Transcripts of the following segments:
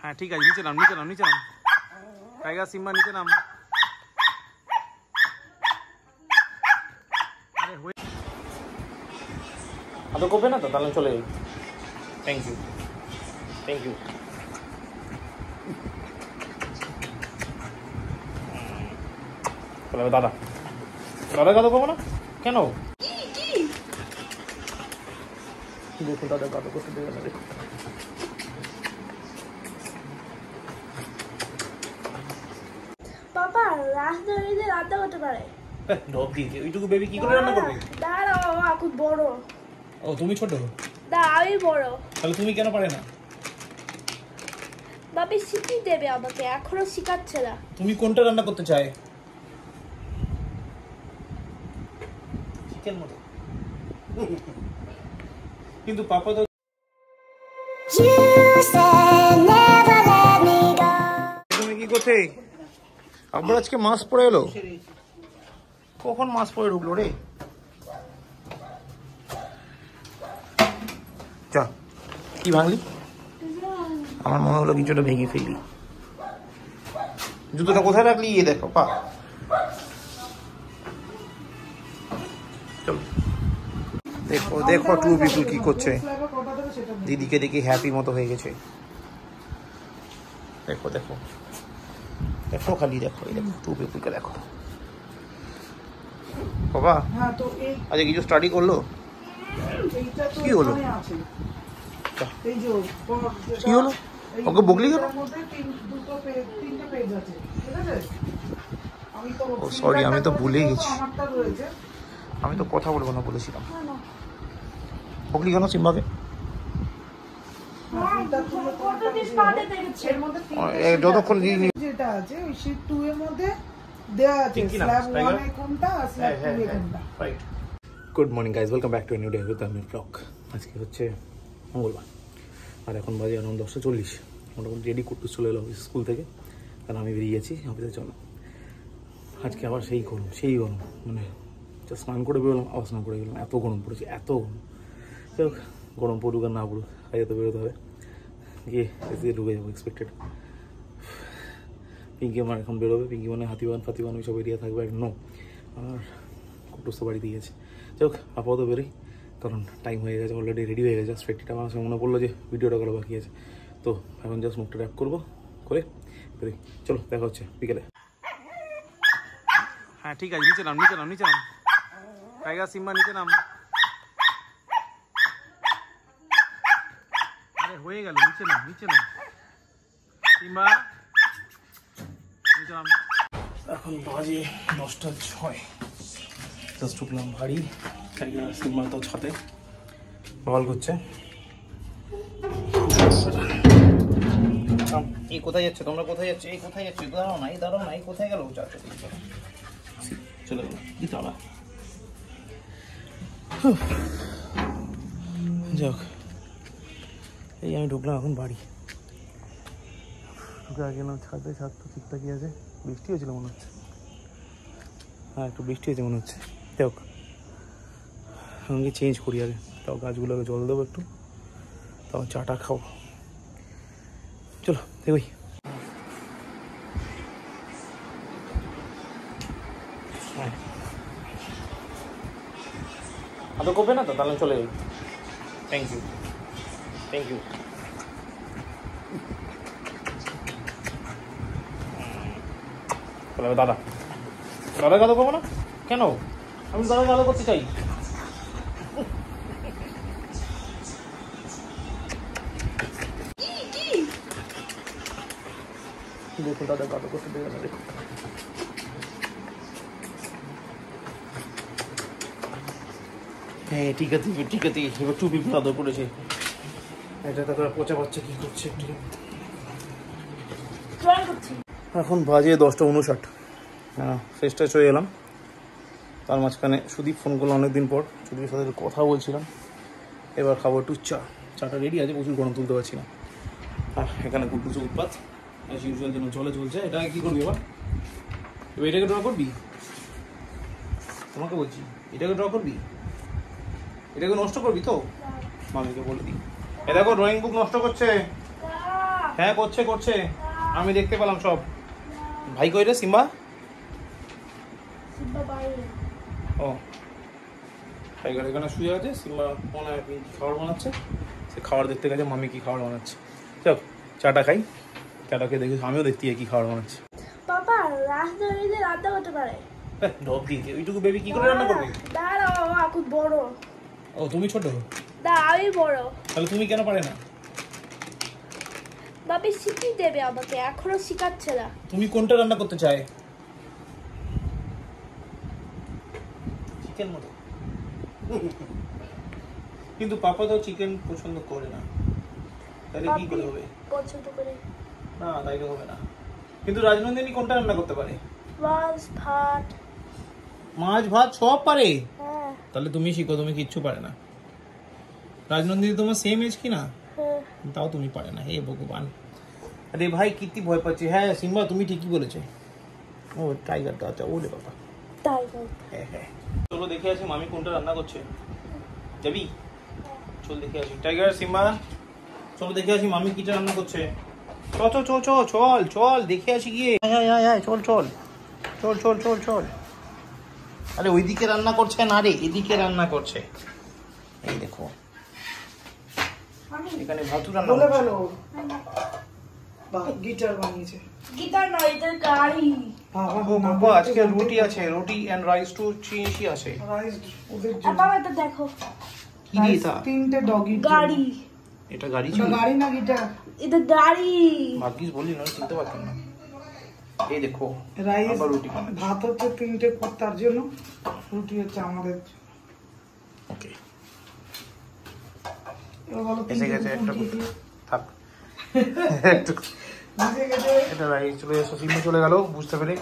হ্যাঁ ঠিক আছে, নিচে নাম, নিচে নাম, নিচে নাম। টাইগার সিম্বা নিচে নাম। আরে হয়ে আদৌ করবে না তো, তাহলে চলে যাই। Thank you, thank you. দাদা দাদা কাদো করবো না কেন? দেখো দাদা কাদো করতে দেবে না, দেখো। বাবা রাস্তা দিয়ে রান্না করতে পারে। ঢপ দিয়েছে, ওইটুকু বেবি কি করে রান্না করবে? দাঁড়া বাবা, খুব বড়। ও তুমি ছোট? দা আমি বড়। তাহলে তুমি কেন পারে না? বাবা শিখিয়ে দেবে আমাকে, এখনো শিখাচ্ছে না। তুমি কোনটা রান্না করতে চাই? চিকেন মতো। কিন্তু পাপা তো তুমি কি করতে? আবার আজকে মাছ পড়ে এলো। কখন মাছ পড়ে ঢুকলো রে? যা, কি ভাঙলি? আমার মনে হলো কিছুটা ভেঙে ফেলি। জুতোটা কোথায় রাখলি? ইয়ে দেখো পা। চলো দেখো দেখো টু পিপল কি করছে। দিদিকে দেখি হ্যাপি মতো হয়ে গেছে। দেখো দেখো দেখো, খালি দেখো, এই দেখো টু পিপলকে দেখো। বাবা আজকে কিছু স্টাডি করলো? কি হলো? কি হলো? ওকে বকলি কেন? ও সরি, আমি তো ভুলে গেছি। আমি তো কথা বলবো না বলেছিলাম। বকলি কেন সিম্বাকে? যতক্ষণ যেটা আছে ওই শীট 2 এর মধ্যে দেয়া আছে স্ল্যাব 1 এ কোনটা আর স্ল্যাব 2 এ কোনটা। Right. Good morning guys, welcome back to a new day with Amir blog. আজকে হচ্ছে মঙ্গলবার আর এখন বাজে এখন 10:40। মোটামুটি রেডি করতে চলে এলো অফিস স্কুল থেকে, কারণ আমি বেরিয়ে গেছি অফিসের জন্য। আজকে আবার সেই গরম, মানে স্নান করে বেরোলাম, আবার স্নান করে গেলাম। এত গরম পড়েছে, এত গরম। যাই হোক, গরম পড়ুক আর না পড়ুক, কাজে তো বেরোতে হবে। গিয়ে এসে ঢুকে যাবো এক্সপেক্টেড। পিঙ্কি আমার এখন বেরোবে। পিঙ্কি মানে হাতিবান ফাতিবান ওই সব এরিয়া থাকবে নো। আর কুটুস তো বাড়িতে গিয়েছে। যাই হোক, আপাতত বেরোই, কারণ টাইম হয়ে গেছে, অলরেডি রেডি হয়ে গেছে। স্ট্রেটটা আমার মনে পড়লো যে ভিডিওটা করা বাকি আছে, তো এখন জাস্ট মুখটা র্যাপ করবো, করে বেরোই। চলো দেখা হচ্ছে বিকেলে। হ্যাঁ ঠিক আছে, নিচে নাম, নিচে নাম, নিচে নাম। টাইগার সিম্বা নিচে নাম। আরে হয়ে গেল, নিচে নাম, নিচে নাম। সিম্বা নিচে নাম। এখন বাজে 10:06। জাস্ট ঢুকলাম বাড়ি। টাইগার সিম্বা তো ছাদে বল করছে। এই কোথায় যাচ্ছে? তোমরা কোথায় যাচ্ছে? এই কোথায় যাচ্ছে? দাঁড়াও না, এই দাঁড়াও না, এই কোথায় গেল? চলে গেল দাঁড়া। যাক, এই আমি ঢুকলাম এখন বাড়ি। ঢুকে গেলাম ছাদে। ছাদ তো ঠিকঠাকই আছে। বৃষ্টি হয়েছিল মনে হচ্ছে। হ্যাঁ একটু বৃষ্টি হয়েছে মনে হচ্ছে। যাক, আমাকে চেঞ্জ করি আগে, তাও গাছগুলোকে জল দেবো একটু, তাও চাটা খাবো। চলো দেখি। আদৌ করবে না তো, তাহলে চলে যাই। Thank you, thank you. দাদা দাদা কাদো করবো না কেন? আমি দাদা কাদো করতে চাই। দেখো দাদা কাদো করতে দেবে না, দেখো। হ্যাঁ ঠিক আছে, ঠিক আছে। এবার টু পিপল আদর করেছে। এটা তো পচা বাচ্চা কি করছে একটু। এখন বাজে 10:59। হ্যাঁ ফ্রেশটা চলে এলাম। তার মাঝখানে সুদীপ ফোন করলো অনেকদিন পর। সুদীপের সাথে কথা বলছিলাম। এবার খাবো একটু চা। চাটা রেডি আছে, প্রচুর গরম তুলতে পারছি না। আর এখানে কুটুসে উৎপাত অ্যাজ ইউজুয়াল যেন জলে চলছে। এটা কী করবি এবার? এবার এটাকে ড্র করবি? তোমাকে বলছি, এটাকে ড্র করবি? এটাকে নষ্ট করবি তো? মামিকে বলে দিই। এ দেখো ড্রয়িং বুক নষ্ট করছে। হ্যাঁ করছে করছে, আমি দেখতে পেলাম সব। ভাই কই রে সিম্বা? সিম্বা বাইরে। ও টাইগার এখানে শুয়ে আছে, সিম্বা মনে হয় খাবার বানাচ্ছে, সে খাবার দেখতে গেছে মামি কি খাবার বানাচ্ছে। চল চাটা খাই, চাটা খেয়ে দেখি, আমিও দেখতে যাই কি খাবার বানাচ্ছে। বাবা রাজধানীতে রান্না করতে পারে। ঢপ দিয়েছে ওইটুকু বেবি কি করে রান্না করবে? দাঁড়া বাবা খুব বড়। ও তুমি ছোট, দাঁড়া আমি বড়। তাহলে তুমি কেন পারে না? বাবি শিখিয়ে দেবে আমাকে, এখনো শিখাচ্ছে না। তুমি কোনটা রান্না করতে চাই? চিকেন মতো। কিন্তু পাপা তো চিকেন পছন্দ করে না, তাহলে কি করে হবে? পছন্দ করে না তাইলে হবে না। কিন্তু রাজনন্দিনী কোনটা রান্না করতে পারে? মাছ ভাত। মাছ ভাত সব পারে? হ্যাঁ তাহলে তুমি শিখো, তুমি কিচ্ছু পারে না। রাজনন্দিনী তোমার সেম এজ কি না? হ্যাঁ। তাও তুমি পারে না, হে ভগবান। আরে ভাই কীর্তি ভয় পাচ্ছে। হ্যাঁ সিম্বা তুমি ঠিকই বলেছো। ও টাইগারটা, আচ্ছা ওরে বাবা। টাইগার। হ্যাঁ হ্যাঁ চলো দেখে আসি মামি কোনটা রান্না করছে। যাবি? চল দেখে আসি। টাইগার সিম্বা চলো দেখে আসি মামি কিটা রান্না করছে। চল চল চল চল চল চল দেখে আসি গিয়ে। চল চল চল চল চল চল। আরে ওইদিকে রান্না করছে না রে, এদিকে রান্না করছে। এই দেখো এখানে ভাতু রান্না বলে করছে। ভালো গিটার বানিয়েছে। গিটার নয়, এটা গাড়ি। ও বাবা আজকে রুটি আছে, রুটি এন্ড রাইস টু চিংড়ি আছে। ওদের আর বাবা এটা দেখো, কি রে এটা? তিনটে ডগি গাড়ি। এটা গাড়ি ছিল? গাড়ি না গিটার। এটা গাড়ি। ভাগ্যিস বললি না, চিনতে পারতাম না। এই দেখো রাইস আবার রুটি বানাচ্ছে। ভাত হচ্ছে তিনটে তার জন্য, রুটি হচ্ছে আমাদের। ওকে এবার বলো এসে গেছে একটা কি কি? থাক একটু এসে গেছে। এটা রাইস চলে এসো, সিম্বা চলে গেল বুঝতে পেরে।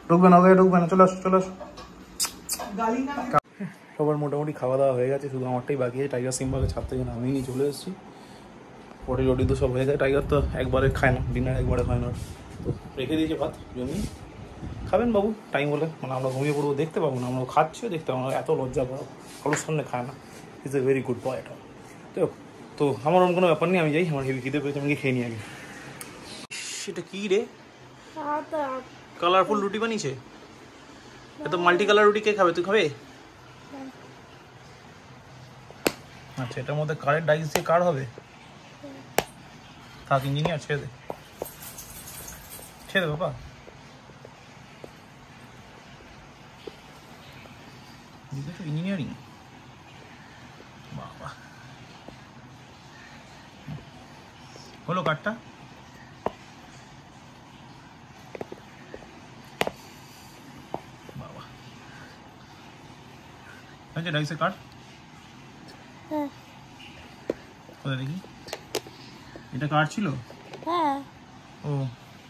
ঢুকবে না ওকে, ঢুকবে না, চলে আসো চলে আসো। গালি না সবার মোটামুটি খাওয়া দাওয়া হয়ে গেছে, শুধু আমারটাই বাকি আছে। টাইগার সিম্বাকে ছাদ থেকে নামিয়ে নিয়ে চলে এসেছি। পটি রটি তো সব হয়ে যায়। টাইগার তো একবারে খায় না, ডিনার একবারে খায় না, তো রেখে দিয়েছে ভাত জমিয়ে। খাবেন বাবু টাইম হলে, মানে আমরা ঘুমিয়ে পড়বো দেখতে পাবো না, আমরা খাচ্ছিও দেখতে পাবো না, এত লজ্জা পাবো, কারোর সামনে খায় না। Is a very good boy এটা। তো আমার অন্য কোনো ব্যাপার নেই, আমি যাই, আমার হেভি খিদে পেয়েছে, আমি খেয়ে নিই আগে। সেটা কি রে, আটা। কালারফুল রুটি বানিয়েছে? এত মাল্টি কালার রুটি কে খাবে? তুই খাবে? আচ্ছা এটার মধ্যে কারের ডাইস দিয়ে কার হবে? থাক ইঞ্জিনিয়ার, ছেড়ে দে ছেড়ে দে বাবা। ইঞ্জিনিয়ারিং বাবা হলো কাঠটা। বাবা আচ্ছা ডাইসে কাঠ হ্যাঁ কোথায় দেখি, এটা কাঠ ছিল? হ্যাঁ। ও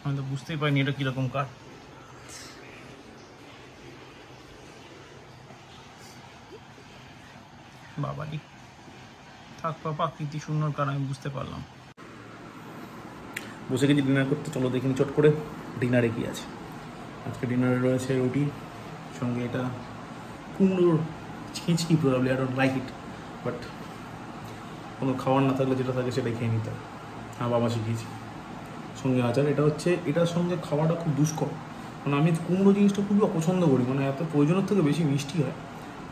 আমি তো বুঝতেই পারিনি এটা কিরকম কাঠ। বাবারি থাক পাপা, কীর্তি শূন্যর কারণ আমি বুঝতে পারলাম। বসে গেছি ডিনার করতে, চলো দেখিনি চট করে ডিনারে কি আছে। আজকে ডিনারে রয়েছে রুটি, সঙ্গে এটা কুমড়োর ছিঁচকি, probably I don't like it, but কোনো খাবার না থাকলে যেটা থাকে সেটাই খেয়ে নিতে হয়। হ্যাঁ বাবা শিখিয়েছি। সঙ্গে আচার, এটা হচ্ছে এটার সঙ্গে খাওয়াটা খুব দুষ্কর, মানে আমি কুমড়ো জিনিসটা খুবই অপছন্দ করি, মানে এত প্রয়োজনের থেকে বেশি মিষ্টি হয়,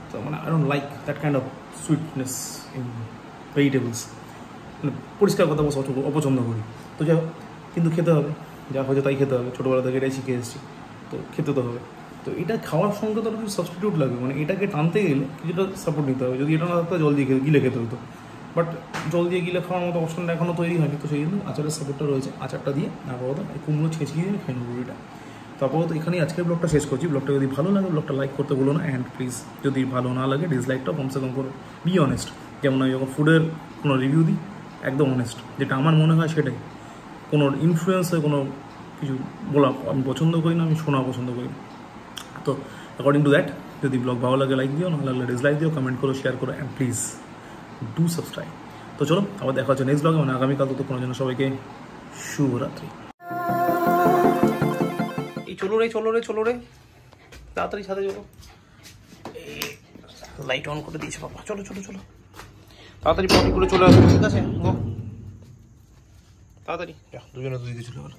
তো মানে I don't like that kind of sweetness in vegetables, মানে পরিষ্কার কথা অপছন্দ করি। তো যাই হোক, কিন্তু খেতে হবে, যা হয়েছে তাই খেতে হবে, ছোটোবেলা থেকে এটাই শিখে এসেছি, তো খেতে তো হবে। তো এটা খাওয়ার সঙ্গে তো কিছু সাবস্টিটিউট লাগবে, মানে এটাকে টানতে গেলে কিছুটা সাপোর্ট নিতে হবে। যদি এটা না থাকতো জল দিয়ে গিলে খেতে হতো, বাট জল দিয়ে গিলে খাওয়ার মতো অপশনটা এখনও তৈরি হয়নি, তো সেই জন্য আচারের সাপোর্টটা রয়েছে। আচারটা দিয়ে আপাতত কুমড়ো ছেঁচিয়ে দিয়ে খেয়ে নেবো রুটিটা। তো আপাতত এখানেই আজকের ব্লগটা শেষ করছি। ব্লগটা যদি ভালো লাগে ব্লগটা লাইক করতে বলো না, অ্যান্ড প্লিজ যদি ভালো না লাগে ডিসলাইকটাও কমসে কম করো। বি অনেস্ট, যেমন আমি যখন ফুডের কোনো রিভিউ দিই একদম অনেস্ট, যেটা আমার মনে হয় সেটাই। কোনো ইনফ্লুয়েন্স হয়ে কোনো কিছু বলা আমি পছন্দ করি না, আমি শোনা পছন্দ করি না। তো অ্যাকর্ডিং টু দ্যাট, যদি ব্লগ ভালো লাগে লাইক দিও, না লাগলে ডিসলাইক দিও, কমেন্ট করো, শেয়ার করো, অ্যান্ড প্লিজ ডু সাবস্ক্রাইব। তো চলো আবার দেখা হচ্ছে নেক্সট ব্লগে, মানে আগামীকাল। তো কোনো জন্য সবাইকে শুভরাত্রি। এই চলো রে চলো রে চলো রে, তাড়াতাড়ি সাথে চলো। লাইট অন করে দিয়েছে বাবা, চলো চলো চলো তাড়াতাড়ি পটি করে চলে আসো, ঠিক আছে গো। তাড়াতাড়ি যা, দুজনে দুদিকে চলে গেল।